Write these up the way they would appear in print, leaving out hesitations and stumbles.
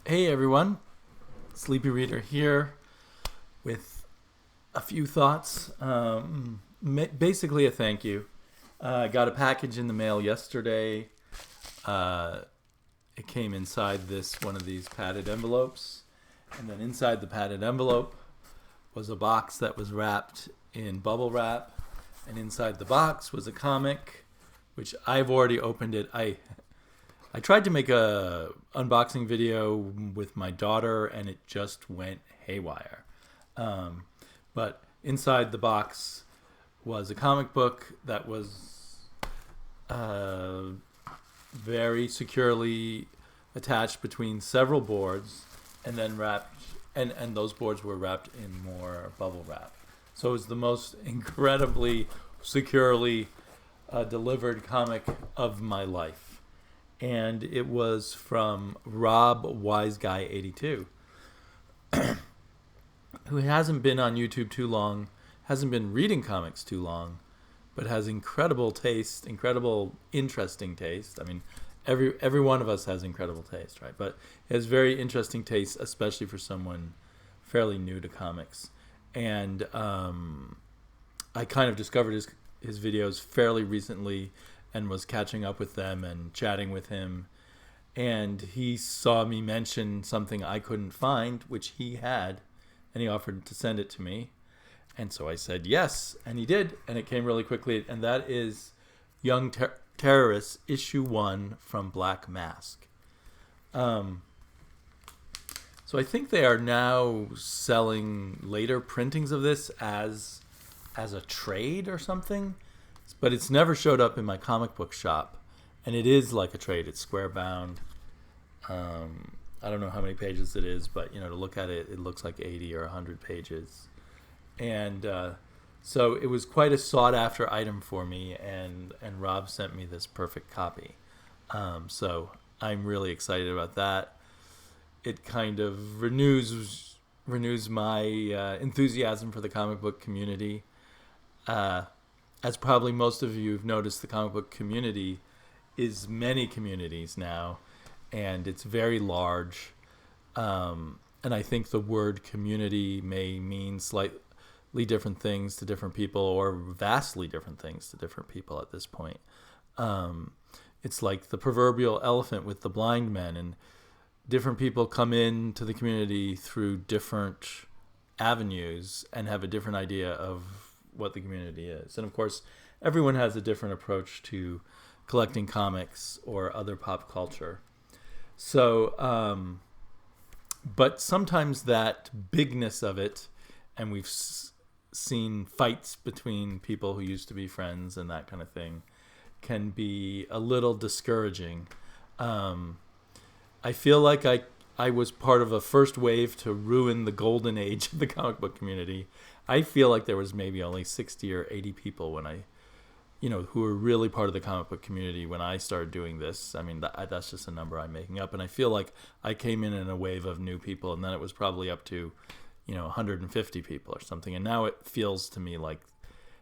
Hey everyone, Sleepy Reader here with a few thoughts. Basically a thank you. I got a package in the mail yesterday. It came inside one of these padded envelopes. And then inside the padded envelope was a box that was wrapped in bubble wrap. And inside the box was a comic, which I've already opened it. I tried to make a unboxing video with my daughter, and it just went haywire. But inside the box was a comic book that was very securely attached between several boards, and then wrapped, and those boards were wrapped in more bubble wrap. So it was the most incredibly securely delivered comic of my life. And it was from Rob WiseGuy82, who hasn't been on YouTube too long, hasn't been reading comics too long, but has incredible taste, incredible interesting taste. I mean, every one of us has incredible taste, right? But he has very interesting taste, especially for someone fairly new to comics. And I kind of discovered his videos fairly recently, and was catching up with them and chatting with him. And he saw me mention something I couldn't find, which he had, and he offered to send it to me. And so I said yes, and he did, and it came really quickly. And that is Young Terrorists, Issue 1 from Black Mask. So I think they are now selling later printings of this as a trade or something. But it's never showed up in my comic book shop, and it is like a trade. It's square bound. I don't know how many pages it is, but to look at it, it looks like 80 or 100 pages. And so it was quite a sought after item for me, and Rob sent me this perfect copy. So I'm really excited about that. It kind of renews my enthusiasm for the comic book community. As probably most of you have noticed, the comic book community is many communities now, and it's very large. And I think the word community may mean slightly different things to different people, or vastly different things to different people at this point. It's like the proverbial elephant with the blind men, and different people come into the community through different avenues and have a different idea of what the community is. And of course, everyone has a different approach to collecting comics or other pop culture. So, but sometimes that bigness of it, and we've seen fights between people who used to be friends and that kind of thing, can be a little discouraging. I feel like I was part of a first wave to ruin the golden age of the comic book community. I feel like there was maybe only 60 or 80 people when who were really part of the comic book community when I started doing this. I mean, that's just a number I'm making up. And I feel like I came in a wave of new people, and then it was probably up to, 150 people or something. And now it feels to me like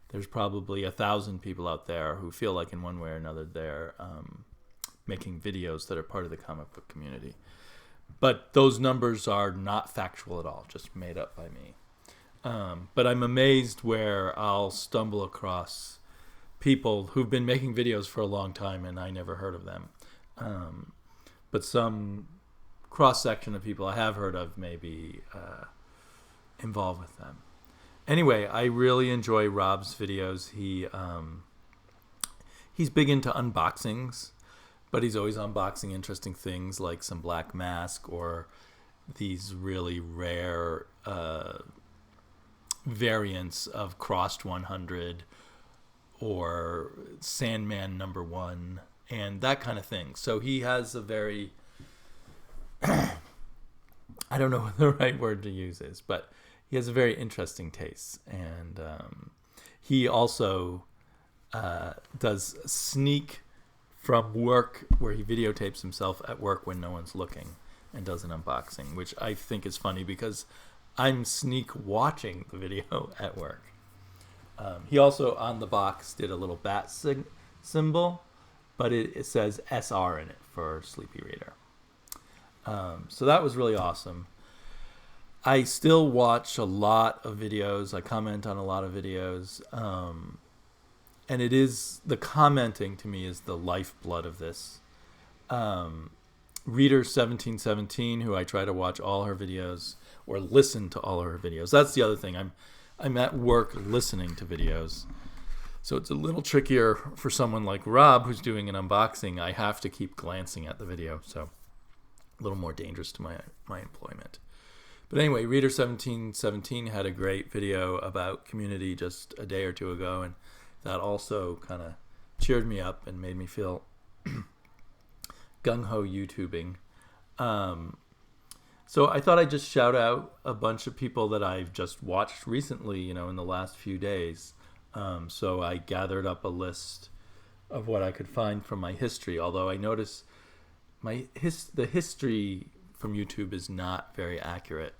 there's probably 1,000 people out there who feel like in one way or another they're making videos that are part of the comic book community. But those numbers are not factual at all, just made up by me. But I'm amazed where I'll stumble across people who've been making videos for a long time and I never heard of them. But some cross-section of people I have heard of may be involved with them. Anyway, I really enjoy Rob's videos. He's big into unboxings, but he's always unboxing interesting things like some Black Mask or these really rare variants of Crossed 100 or Sandman #1 and that kind of thing. So he has a very I don't know what the right word to use is, but he has a very interesting taste. And he also does sneak from work, where he videotapes himself at work when no one's looking and does an unboxing, which I think is funny because I'm sneak watching the video at work. He also, on the box, did a little bat symbol, but it says SR in it for Sleepy Reader. So that was really awesome. I still watch a lot of videos. I comment on a lot of videos. And it is, the commenting to me is the lifeblood of this. Reader 1717, who I try to watch all her videos or listen to all her videos. That's the other thing. I'm at work listening to videos. So it's a little trickier for someone like Rob who's doing an unboxing. I have to keep glancing at the video. So a little more dangerous to my employment. But anyway, Reader 1717 had a great video about community just a day or two ago, and that also kind of cheered me up and made me feel gung-ho YouTubing. So I thought I'd just shout out a bunch of people that I've just watched recently, in the last few days. So I gathered up a list of what I could find from my history, although I notice the history from YouTube is not very accurate.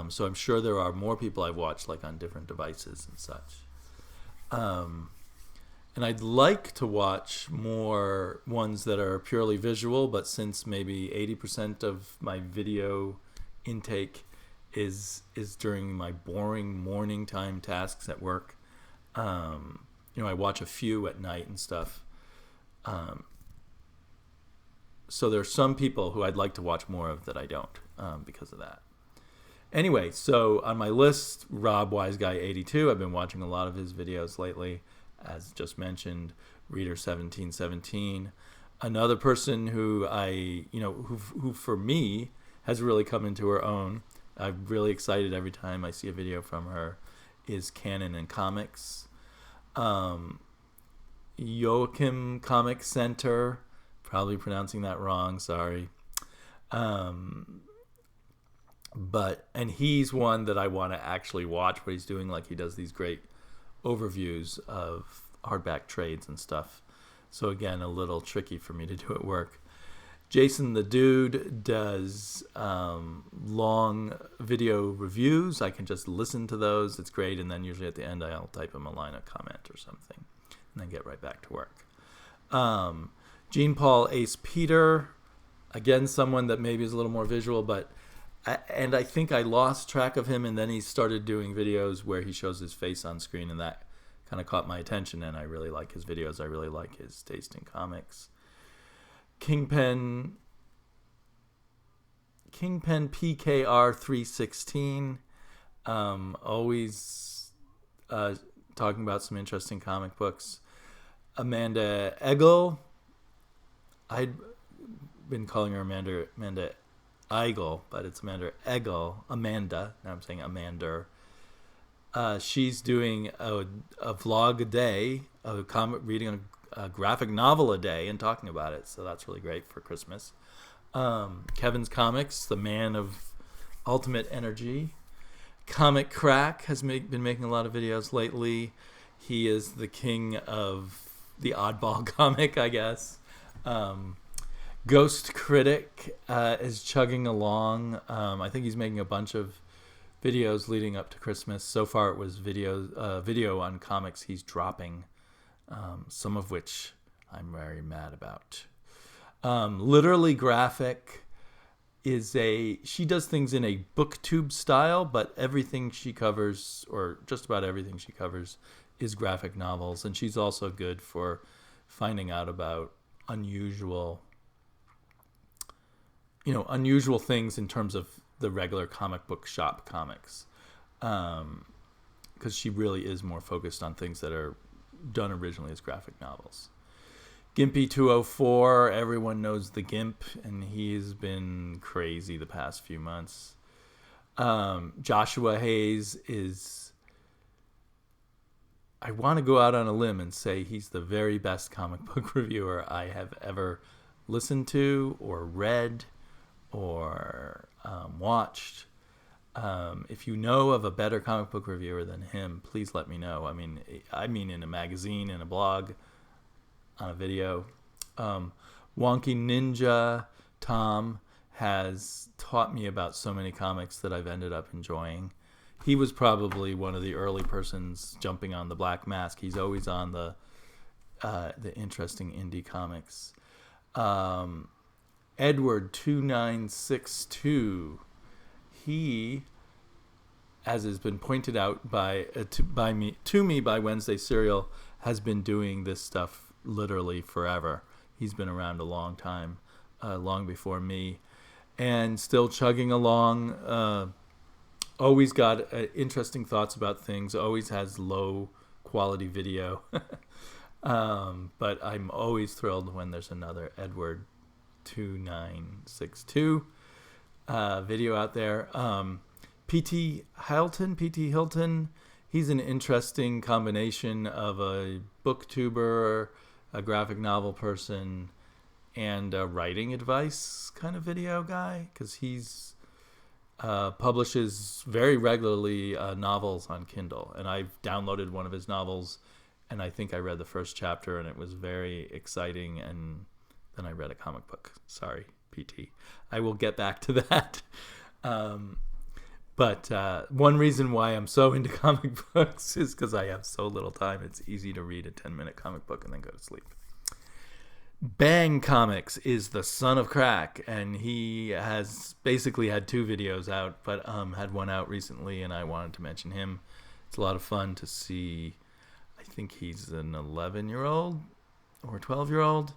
So I'm sure there are more people I've watched like on different devices and such. And I'd like to watch more ones that are purely visual, but since maybe 80% of my video intake is during my boring morning time tasks at work, I watch a few at night and stuff. So there's some people who I'd like to watch more of that I don't because of that. Anyway, so on my list, Rob WiseGuy82. I've been watching a lot of his videos lately, as just mentioned. Reader 1717. Another person who who for me has really come into her own. I'm really excited every time I see a video from her. Is Canon and Comics. Joakim Comic Center. Probably pronouncing that wrong. Sorry. And he's one that I want to actually watch what he's doing. Like he does these great overviews of hardback trades and stuff. So again, a little tricky for me to do at work. Jason the Dude does long video reviews. I can just listen to those. It's great. And then usually at the end, I'll type him a line of comment or something and then get right back to work. GenePaulAcePeter, again, someone that maybe is a little more visual, and I think I lost track of him, and then he started doing videos where he shows his face on screen, and that kind of caught my attention, and I really like his videos. I really like his taste in comics. Kingpin PKR316, always talking about some interesting comic books. Amanda Egle, I'd been calling her Amanda Egle, but it's Amanda Egle. Amanda. Now I'm saying Amanda. She's doing a vlog a day, reading a graphic novel a day and talking about it. So that's really great for Christmas. Kevin's Comics, the man of ultimate energy. comicKkrakK has been making a lot of videos lately. He is the king of the oddball comic, I guess. GhostCritic is chugging along. I think he's making a bunch of videos leading up to Christmas. So far it was video on comics he's dropping, some of which I'm very mad about. Literally Graphic she does things in a booktube style, but everything she covers, or just about everything she covers, is graphic novels. And she's also good for finding out about unusual things in terms of the regular comic book shop comics, because she really is more focused on things that are done originally as graphic novels. Gimpy204, everyone knows the Gimp, and he's been crazy the past few months. Joshua Hayes I want to go out on a limb and say he's the very best comic book reviewer I have ever listened to or read or watched. If you know of a better comic book reviewer than him, please let me know. I mean in a magazine, in a blog, on a video. Wonkey Ninja Tom has taught me about so many comics that I've ended up enjoying. He was probably one of the early persons jumping on the Black Mask. He's always on the interesting indie comics. Edward2962. He, as has been pointed out to me by Wednesday Serial, has been doing this stuff literally forever. He's been around a long time, long before me, and still chugging along. Always got interesting thoughts about things. Always has low quality video. But I'm always thrilled when there's another Edward2962 video out there. Hylton, he's an interesting combination of a booktuber, a graphic novel person, and a writing advice kind of video guy, because he's publishes very regularly novels on Kindle, and I've downloaded one of his novels, and I think I read the first chapter, and it was very exciting, and then I read a comic book. Sorry, PT. I will get back to that. But one reason why I'm so into comic books is because I have so little time. It's easy to read a 10-minute comic book and then go to sleep. BANGcomics is the son of crack, and he has basically had 2 videos out, but had one out recently, and I wanted to mention him. It's a lot of fun to see. I think he's an 11-year-old or 12-year-old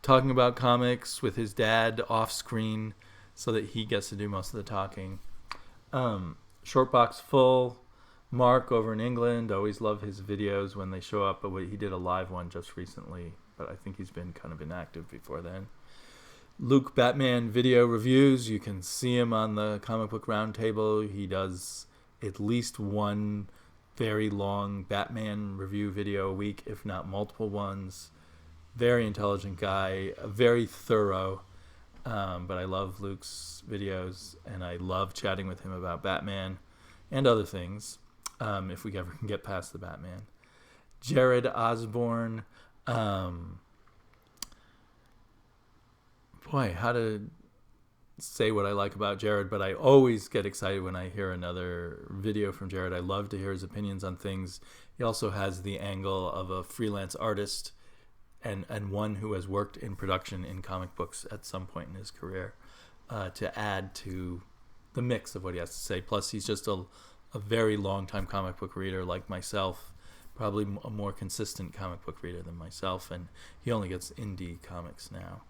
talking about comics with his dad off screen so that he gets to do most of the talking. Shortbox Full, Mark over in England, always love his videos when they show up, but he did a live one just recently, but I think he's been kind of inactive before then. Luke Batman Video Reviews, you can see him on the Comic Book Roundtable. He does at least one very long Batman review video a week, if not multiple ones. Very intelligent guy, very thorough. But I love Luke's videos, and I love chatting with him about Batman and other things, if we ever can get past the Batman. Jared Osborn. Boy, how to say what I like about Jared, but I always get excited when I hear another video from Jared. I love to hear his opinions on things. He also has the angle of a freelance artist and one who has worked in production in comic books at some point in his career, to add to the mix of what he has to say. Plus, he's just a very long-time comic book reader like myself, probably a more consistent comic book reader than myself, and he only gets indie comics now.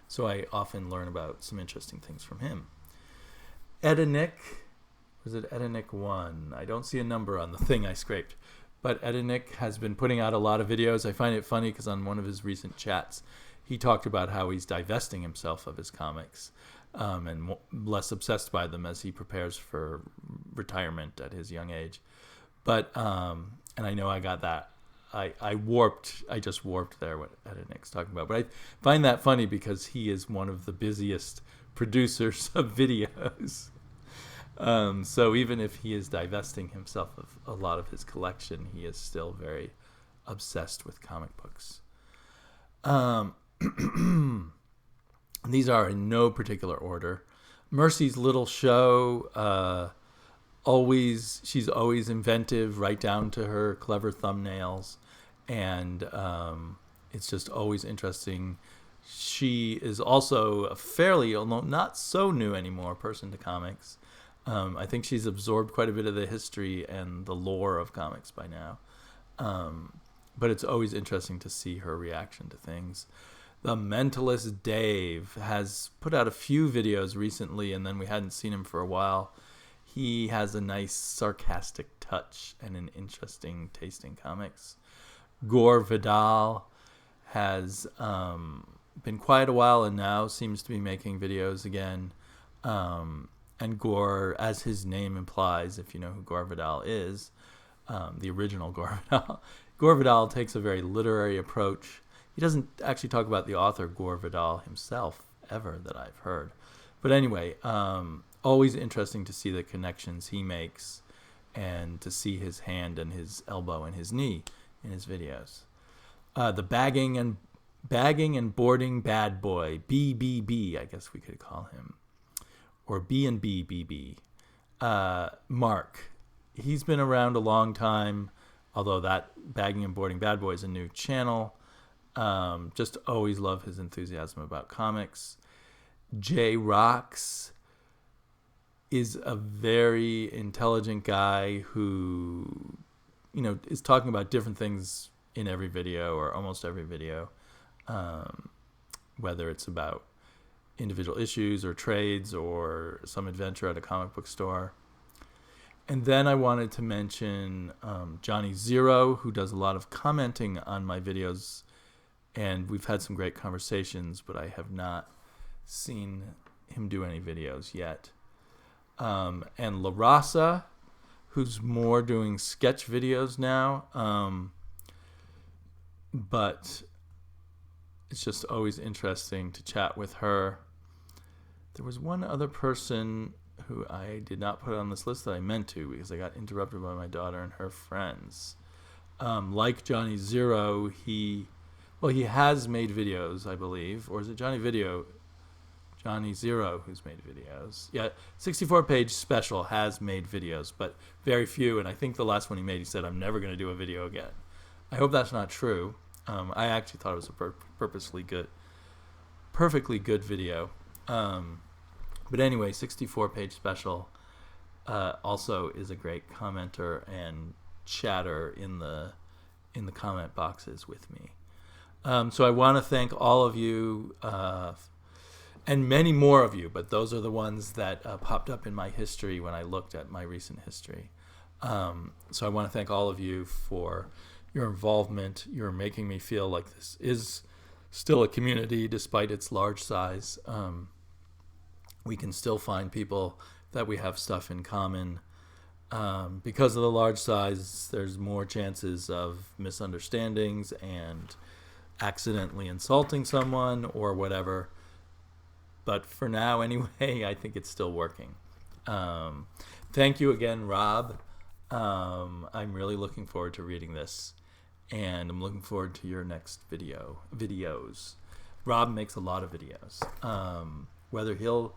So I often learn about some interesting things from him. Edenick, was it Edenick 1? I don't see a number on the thing I scraped. But Edenick has been putting out a lot of videos. I find it funny because on one of his recent chats, he talked about how he's divesting himself of his comics, and less obsessed by them as he prepares for retirement at his young age. But, and I know I got that. I just warped there what Edenick's talking about. But I find that funny because he is one of the busiest producers of videos. So even if he is divesting himself of a lot of his collection, he is still very obsessed with comic books. These are in no particular order. Mercy's Little Show, she's always inventive, right down to her clever thumbnails, and it's just always interesting. She is also a fairly, although not so new anymore, person to comics. I think she's absorbed quite a bit of the history and the lore of comics by now. But it's always interesting to see her reaction to things. TheMentalistDave has put out a few videos recently, and then we hadn't seen him for a while. He has a nice sarcastic touch and an interesting taste in comics. Gore Vidal has been quiet a while and now seems to be making videos again. And Gore, as his name implies, if you know who Gore Vidal is, the original Gore Vidal, Gore Vidal takes a very literary approach. He doesn't actually talk about the author Gore Vidal himself ever that I've heard. But anyway, always interesting to see the connections he makes and to see his hand and his elbow and his knee in his videos. The bagging and boarding bad boy, BBB, I guess we could call him. Or B&B BB. Mark. He's been around a long time, although that Bagging and Boarding Bad Boy is a new channel. Just always love his enthusiasm about comics. Jay Rocks is a very intelligent guy who, is talking about different things in every video or almost every video, whether it's about individual issues or trades or some adventure at a comic book store. And then I wanted to mention Johnny Zero, who does a lot of commenting on my videos, and we've had some great conversations, but I have not seen him do any videos yet. And LahRasa, who's more doing sketch videos now, but it's just always interesting to chat with her. There was one other person who I did not put on this list that I meant to because I got interrupted by my daughter and her friends. Like Johnny Zero, he has made videos, I believe. Or is it Johnny Zero who's made videos? Yeah, 64-page special has made videos, but very few. And I think the last one he made, he said, I'm never going to do a video again. I hope that's not true. I actually thought it was a perfectly good video. But anyway, 64-page special also is a great commenter and chatter in the comment boxes with me. So I want to thank all of you and many more of you, but those are the ones that popped up in my history when I looked at my recent history. So I want to thank all of you for your involvement. You're making me feel like this is still a community despite its large size. We can still find people that we have stuff in common. Because of the large size, there's more chances of misunderstandings and accidentally insulting someone or whatever. But for now, anyway, I think it's still working. Thank you again, Rob. I'm really looking forward to reading this, and I'm looking forward to your next videos. Rob makes a lot of videos. Whether he'll,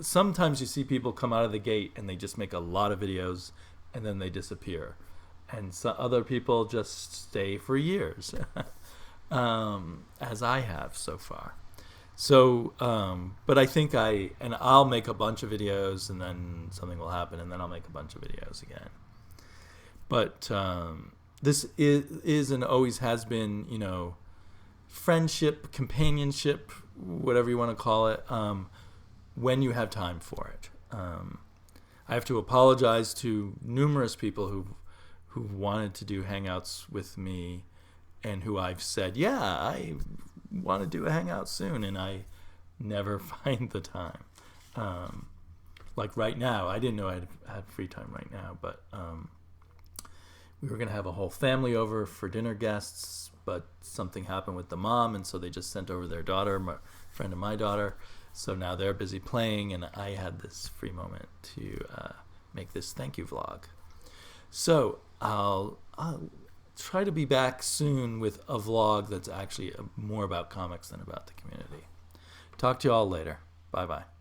sometimes you see people come out of the gate and they just make a lot of videos and then they disappear. And so other people just stay for years, as I have so far. So, but I think I'll make a bunch of videos and then something will happen and then I'll make a bunch of videos again. But this is and always has been, friendship, companionship, whatever you want to call it, when you have time for it. I have to apologize to numerous people who wanted to do hangouts with me and who I've said, yeah, I want to do a hangout soon, and I never find the time. Like right now, I didn't know I had free time right now, but we were going to have a whole family over for dinner guests, but something happened with the mom, and so they just sent over their daughter, a friend of my daughter. So now they're busy playing, and I had this free moment to make this thank you vlog. So I'll try to be back soon with a vlog that's actually more about comics than about the community. Talk to you all later. Bye-bye.